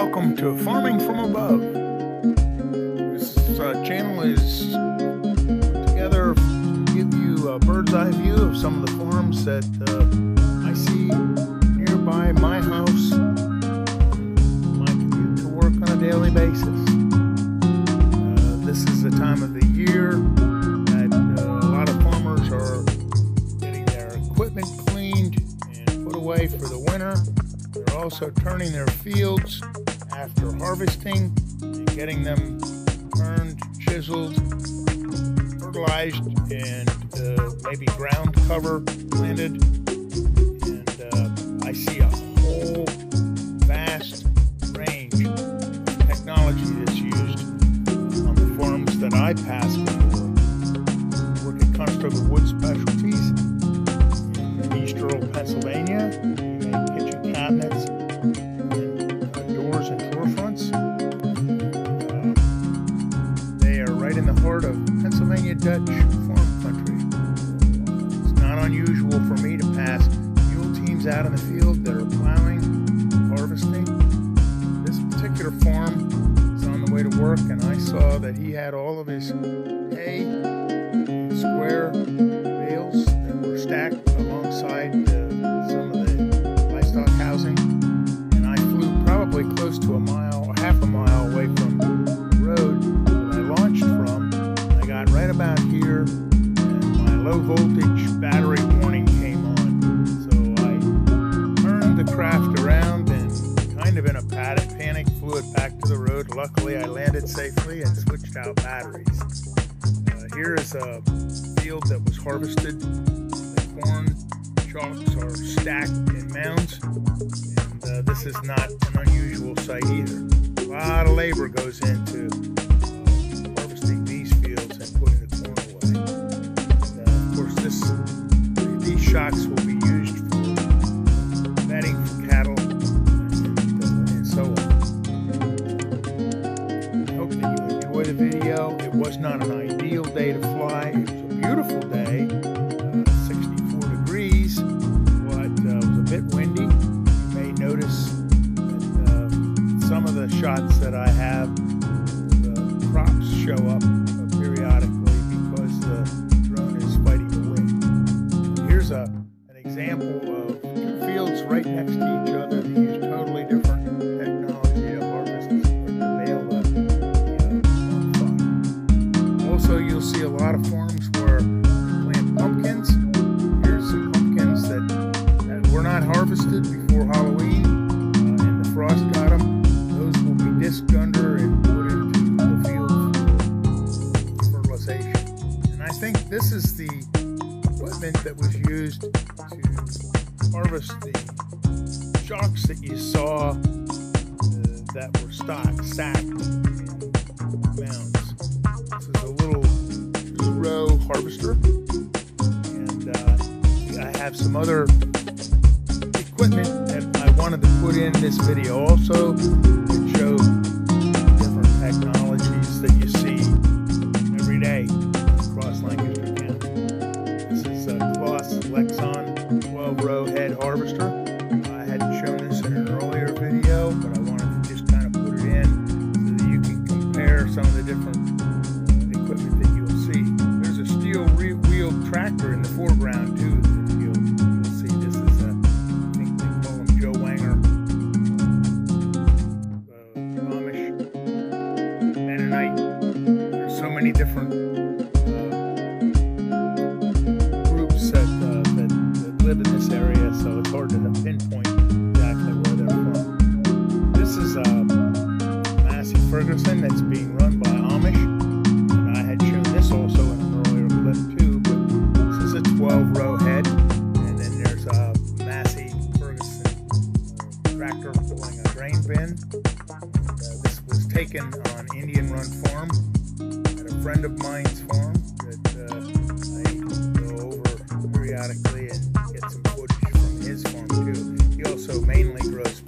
Welcome to Farming from Above. This channel is put together to give you a bird's eye view of some of the farms that I see nearby my house, my commute to work on a daily basis. This is the time of the year that a lot of farmers are getting their equipment cleaned and put away for the winter. They're also turning their fields after harvesting and getting them turned, chiseled, fertilized, and maybe ground cover planted. And I see a whole vast range of technology that's used on the farms that I pass before. I work at Conestoga Wood Specialties in East Earle, Pennsylvania. We make kitchen cabinets, doors, and door fronts. They are right in the heart of Pennsylvania Dutch farm country. It's not unusual for me to pass mule teams out in the field that are plowing, harvesting. This particular farm is on the way to work, and I saw that he had all of his hay in square bales that were stacked alongside some of the livestock housing. And I flew probably close to a mile, or half a mile away from the road that I launched from. I got right about here, and my low voltage battery warning came on. So I turned the craft around and, kind of in a panic, flew it back to the road. Luckily, I landed safely and switched out batteries. Here is a field that was harvested. The corn stalks are stacked in mounds, and this is not an unusual sight either. A lot of labor goes into harvesting these fields and putting the corn away. And, of course, these shocks will be used for bedding for cattle and so on. I hope that you enjoy the video. It was not an ideal day to fly. It was a beautiful day, 64 degrees, but it was a bit windy. You may notice that some of the shots that I have, the crops show up periodically because the drone is fighting the wind. Here's an example of two fields right next to each other that use totally different technology to harvest or to bale the crop. Also, you'll see a lot of farms where they plant pumpkins. Here's some pumpkins that were not harvested before Halloween, and the frost got them. Those will be disked under and put into the field for fertilization. And I think this is the equipment that was used to harvest the shocks that you saw that were stacked in mounds. This is a little 2-row harvester, and I have some other equipment that I wanted to put in this video also to show different technologies that you see every day across Lancaster County. This is a Kloss Lexon 12-row head harvester. I hadn't shown this in an earlier video, but I wanted to just kind of put it in so that you can compare some of the different equipment that you'll see. There's a steel wheeled tractor in the foreground too. You'll see this is I think they call him Joe Wanger, Amish, Mennonite. There's so many different groups that live in this area, so it's hard to pinpoint exactly where they're from. This is Massey Ferguson that's being run by Amish, and I had shown this also in an earlier clip too, but this is a 12-row head, and then there's a Massey Ferguson tractor pulling a grain bin. And, this was taken on Indian Run Farm at a friend of mine's farm that I go over periodically and get some footage from his farm too. He also mainly grows